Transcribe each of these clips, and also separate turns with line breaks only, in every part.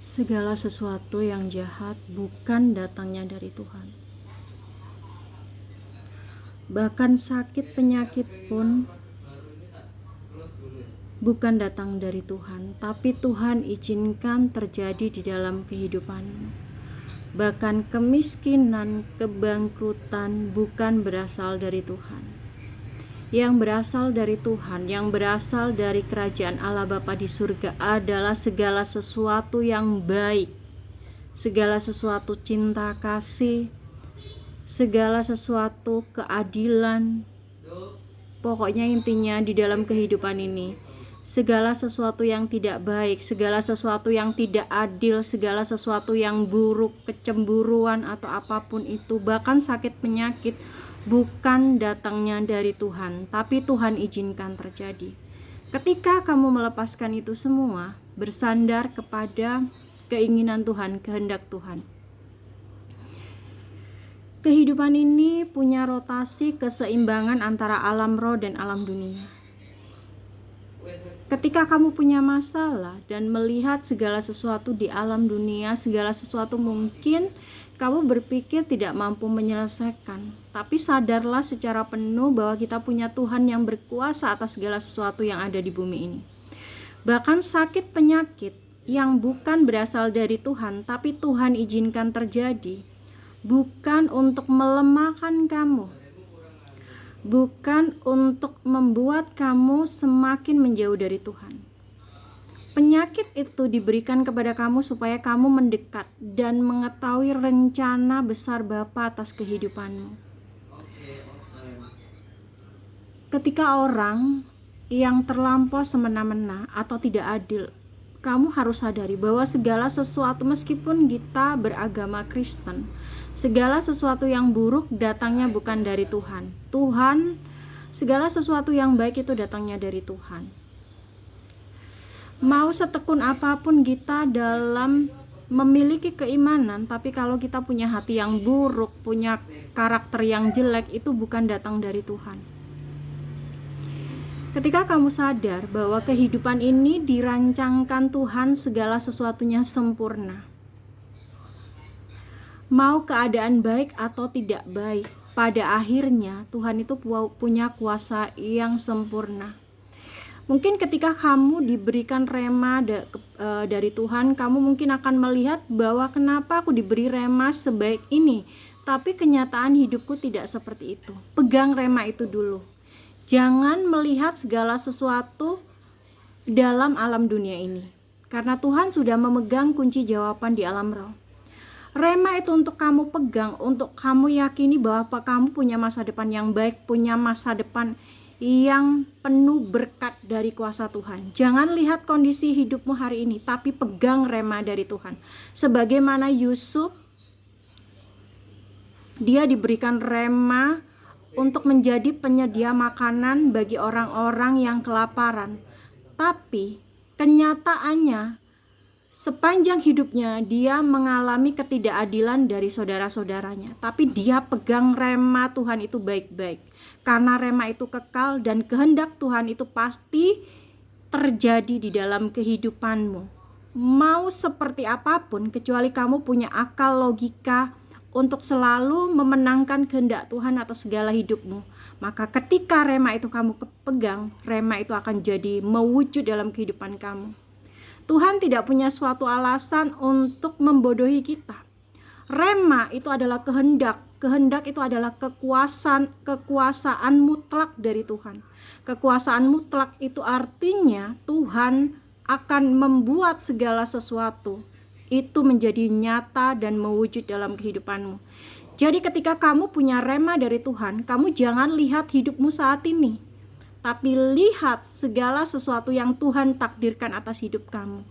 Segala sesuatu yang jahat bukan datangnya dari Tuhan. Bahkan sakit penyakit pun bukan datang dari Tuhan, tapi Tuhan izinkan terjadi di dalam kehidupanmu. Bahkan kemiskinan, kebangkrutan bukan berasal dari Tuhan. Yang berasal dari Tuhan, yang berasal dari kerajaan Allah Bapa di surga adalah segala sesuatu yang baik, segala sesuatu cinta kasih, segala sesuatu keadilan. Pokoknya intinya di dalam kehidupan ini, segala sesuatu yang tidak baik, segala sesuatu yang tidak adil, segala sesuatu yang buruk, kecemburuan atau apapun itu, bahkan sakit penyakit, bukan datangnya dari Tuhan, tapi Tuhan izinkan terjadi. Ketika kamu melepaskan itu semua, bersandar kepada keinginan Tuhan, kehendak Tuhan. Kehidupan ini punya rotasi keseimbangan antara alam roh dan alam dunia. Ketika kamu punya masalah dan melihat segala sesuatu di alam dunia, segala sesuatu mungkin kamu berpikir tidak mampu menyelesaikan. Tapi sadarlah secara penuh bahwa kita punya Tuhan yang berkuasa atas segala sesuatu yang ada di bumi ini. Bahkan sakit penyakit yang bukan berasal dari Tuhan, tapi Tuhan izinkan terjadi, bukan untuk melemahkan kamu, bukan untuk membuat kamu semakin menjauh dari Tuhan. Penyakit itu diberikan kepada kamu supaya kamu mendekat dan mengetahui rencana besar Bapa atas kehidupanmu. Ketika orang yang terlampau semena-mena atau tidak adil, kamu harus sadari bahwa segala sesuatu, meskipun kita beragama Kristen, segala sesuatu yang buruk datangnya bukan dari Tuhan. Segala sesuatu yang baik itu datangnya dari Tuhan. Mau setekun apapun kita dalam memiliki keimanan, tapi kalau kita punya hati yang buruk, punya karakter yang jelek, itu bukan datang dari Tuhan. Ketika kamu sadar bahwa kehidupan ini dirancangkan Tuhan, segala sesuatunya sempurna. Mau keadaan baik atau tidak baik, pada akhirnya Tuhan itu punya kuasa yang sempurna. Mungkin ketika kamu diberikan rema dari Tuhan, kamu mungkin akan melihat bahwa kenapa aku diberi rema sebaik ini, tapi kenyataan hidupku tidak seperti itu. Pegang rema itu dulu. Jangan melihat segala sesuatu dalam alam dunia ini, karena Tuhan sudah memegang kunci jawaban di alam roh. Rema itu untuk kamu pegang, untuk kamu yakini bahwa kamu punya masa depan yang baik, punya masa depan yang penuh berkat dari kuasa Tuhan. Jangan lihat kondisi hidupmu hari ini, tapi pegang rema dari Tuhan. Sebagaimana Yusuf, dia diberikan rema untuk menjadi penyedia makanan bagi orang-orang yang kelaparan. Tapi kenyataannya sepanjang hidupnya dia mengalami ketidakadilan dari saudara-saudaranya. Tapi dia pegang rema Tuhan itu baik-baik. Karena rema itu kekal dan kehendak Tuhan itu pasti terjadi di dalam kehidupanmu. Mau seperti apapun, kecuali kamu punya akal logika untuk selalu memenangkan kehendak Tuhan atas segala hidupmu, maka ketika rema itu kamu pegang, rema itu akan jadi mewujud dalam kehidupan kamu. Tuhan tidak punya suatu alasan untuk membodohi kita. Rema itu adalah kehendak itu adalah kekuasaan mutlak dari Tuhan. Kekuasaan mutlak itu artinya Tuhan akan membuat segala sesuatu itu menjadi nyata dan mewujud dalam kehidupanmu. Jadi ketika kamu punya rema dari Tuhan, kamu jangan lihat hidupmu saat ini, tapi lihat segala sesuatu yang Tuhan takdirkan atas hidup kamu.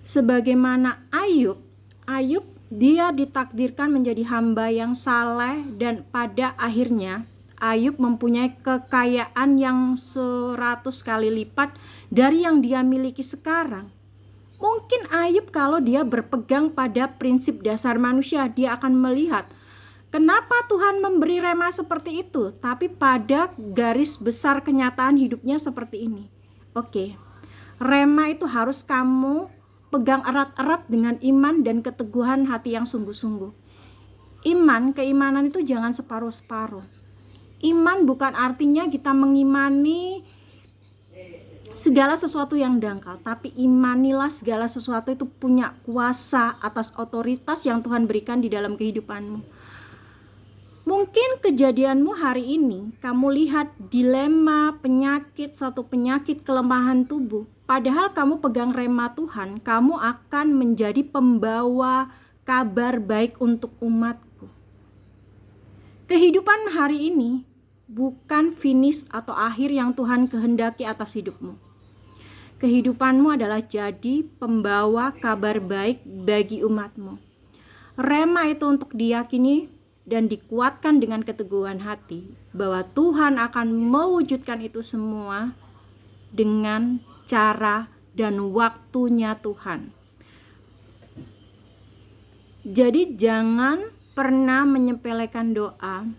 Sebagaimana Ayub dia ditakdirkan menjadi hamba yang saleh, dan pada akhirnya Ayub mempunyai kekayaan yang 100 kali lipat dari yang dia miliki sekarang. Mungkin Ayub kalau dia berpegang pada prinsip dasar manusia, dia akan melihat kenapa Tuhan memberi rema seperti itu, tapi pada garis besar kenyataan hidupnya seperti ini. Oke, rema itu harus kamu pegang erat-erat dengan iman dan keteguhan hati yang sungguh-sungguh. Keimanan itu jangan separuh-separuh. Iman bukan artinya kita mengimani segala sesuatu yang dangkal, tapi imanilah segala sesuatu itu punya kuasa atas otoritas yang Tuhan berikan di dalam kehidupanmu. Mungkin kejadianmu hari ini, kamu lihat dilema, satu penyakit kelemahan tubuh. Padahal kamu pegang rema Tuhan, kamu akan menjadi pembawa kabar baik untuk umatku. Kehidupan hari ini bukan finish atau akhir yang Tuhan kehendaki atas hidupmu. Kehidupanmu adalah jadi pembawa kabar baik bagi umatmu. Rema itu untuk diyakini dan dikuatkan dengan keteguhan hati bahwa Tuhan akan mewujudkan itu semua dengan cara dan waktunya Tuhan. Jadi jangan pernah menyepelekan doa,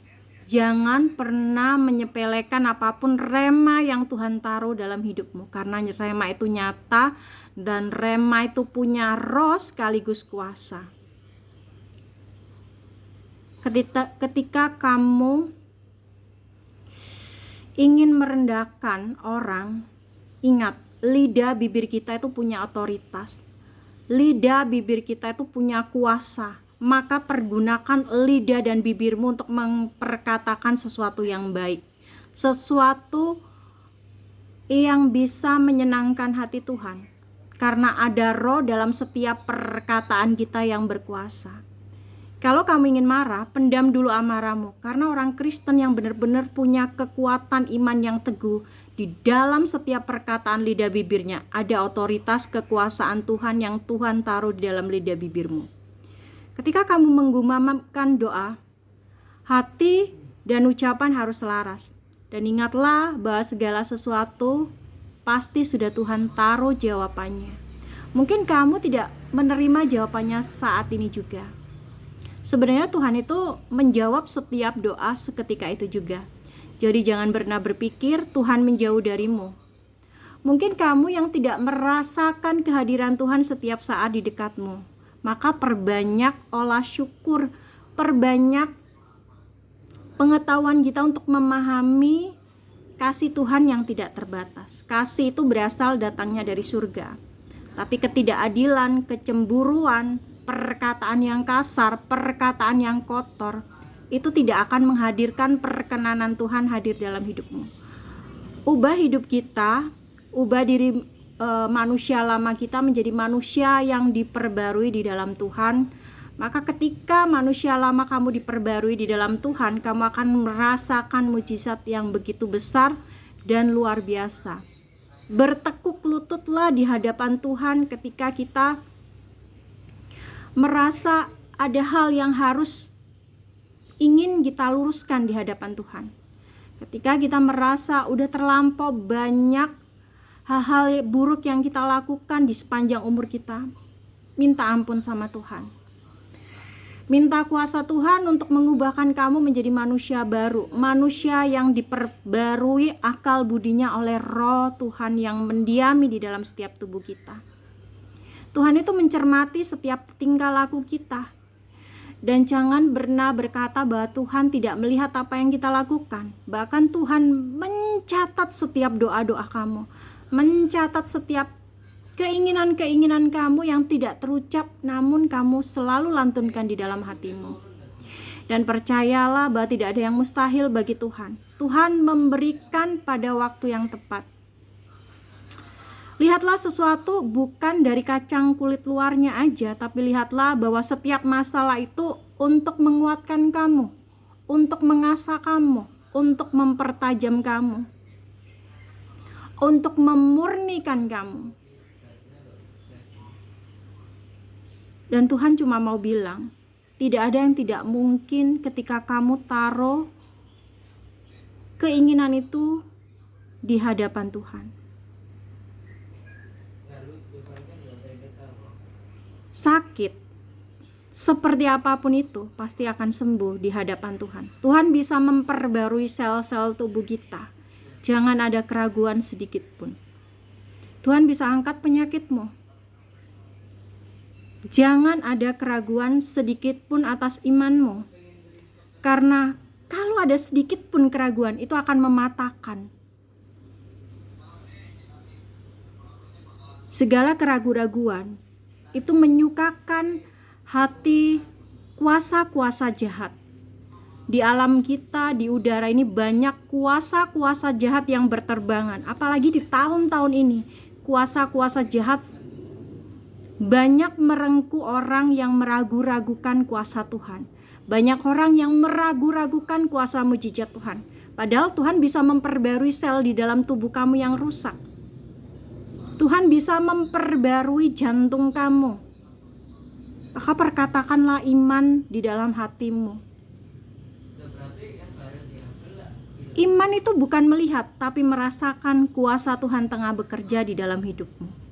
jangan pernah menyepelekan apapun rema yang Tuhan taruh dalam hidupmu, karena rema itu nyata dan rema itu punya roh sekaligus kuasa. Ketika kamu ingin merendahkan orang, ingat, lidah bibir kita itu punya otoritas. Lidah bibir kita itu punya kuasa. Maka pergunakan lidah dan bibirmu untuk memperkatakan sesuatu yang baik, sesuatu yang bisa menyenangkan hati Tuhan, karena ada roh dalam setiap perkataan kita yang berkuasa. Kalau kamu ingin marah, pendam dulu amarahmu, karena orang Kristen yang benar-benar punya kekuatan iman yang teguh, di dalam setiap perkataan lidah bibirnya ada otoritas kekuasaan Tuhan yang Tuhan taruh di dalam lidah bibirmu. Ketika kamu menggumamkan doa, hati dan ucapan harus selaras. Dan ingatlah bahwa segala sesuatu pasti sudah Tuhan taruh jawabannya. Mungkin kamu tidak menerima jawabannya saat ini juga. Sebenarnya Tuhan itu menjawab setiap doa seketika itu juga. Jadi jangan pernah berpikir Tuhan menjauh darimu. Mungkin kamu yang tidak merasakan kehadiran Tuhan setiap saat di dekatmu. Maka perbanyak olah syukur, perbanyak pengetahuan kita untuk memahami kasih Tuhan yang tidak terbatas. Kasih itu berasal datangnya dari surga. Tapi ketidakadilan, kecemburuan, perkataan yang kasar, perkataan yang kotor, itu tidak akan menghadirkan perkenanan Tuhan hadir dalam hidupmu. Ubah hidup kita, ubah diri manusia lama kita menjadi manusia yang diperbarui di dalam Tuhan. Maka ketika manusia lama kamu diperbarui di dalam Tuhan, kamu akan merasakan mujizat yang begitu besar dan luar biasa. Bertekuk lututlah di hadapan Tuhan ketika kita merasa ada hal yang harus ingin kita luruskan di hadapan Tuhan. Ketika kita merasa udah terlampau banyak hal-hal buruk yang kita lakukan di sepanjang umur kita, minta ampun sama Tuhan. Minta kuasa Tuhan untuk mengubahkan kamu menjadi manusia baru, manusia yang diperbarui akal budinya oleh roh Tuhan yang mendiami di dalam setiap tubuh kita. Tuhan itu mencermati setiap tingkah laku kita. Dan jangan pernah berkata bahwa Tuhan tidak melihat apa yang kita lakukan. Bahkan Tuhan mencatat setiap doa-doa kamu, mencatat setiap keinginan-keinginan kamu yang tidak terucap, namun kamu selalu lantunkan di dalam hatimu. Dan percayalah bahwa tidak ada yang mustahil bagi Tuhan. Tuhan memberikan pada waktu yang tepat. Lihatlah sesuatu bukan dari kacang kulit luarnya aja, tapi lihatlah bahwa setiap masalah itu untuk menguatkan kamu, untuk mengasah kamu, untuk mempertajam kamu, untuk memurnikan kamu. Dan Tuhan cuma mau bilang, tidak ada yang tidak mungkin ketika kamu taruh keinginan itu di hadapan Tuhan. Sakit seperti apapun itu pasti akan sembuh di hadapan Tuhan. Tuhan bisa memperbarui sel-sel tubuh kita. Jangan ada keraguan sedikit pun. Tuhan bisa angkat penyakitmu. Jangan ada keraguan sedikit pun atas imanmu. Karena kalau ada sedikit pun keraguan, itu akan mematahkan. Segala keraguan-raguan itu menyukakan hati kuasa-kuasa jahat. Di alam kita, di udara ini banyak kuasa-kuasa jahat yang berterbangan. Apalagi di tahun-tahun ini, kuasa-kuasa jahat banyak merengkuh orang yang meragu-ragukan kuasa Tuhan. Banyak orang yang meragu-ragukan kuasa mujizat Tuhan. Padahal Tuhan bisa memperbarui sel di dalam tubuh kamu yang rusak. Tuhan bisa memperbarui jantung kamu. Maka perkatakanlah iman di dalam hatimu. Iman itu bukan melihat, tapi merasakan kuasa Tuhan tengah bekerja di dalam hidupmu.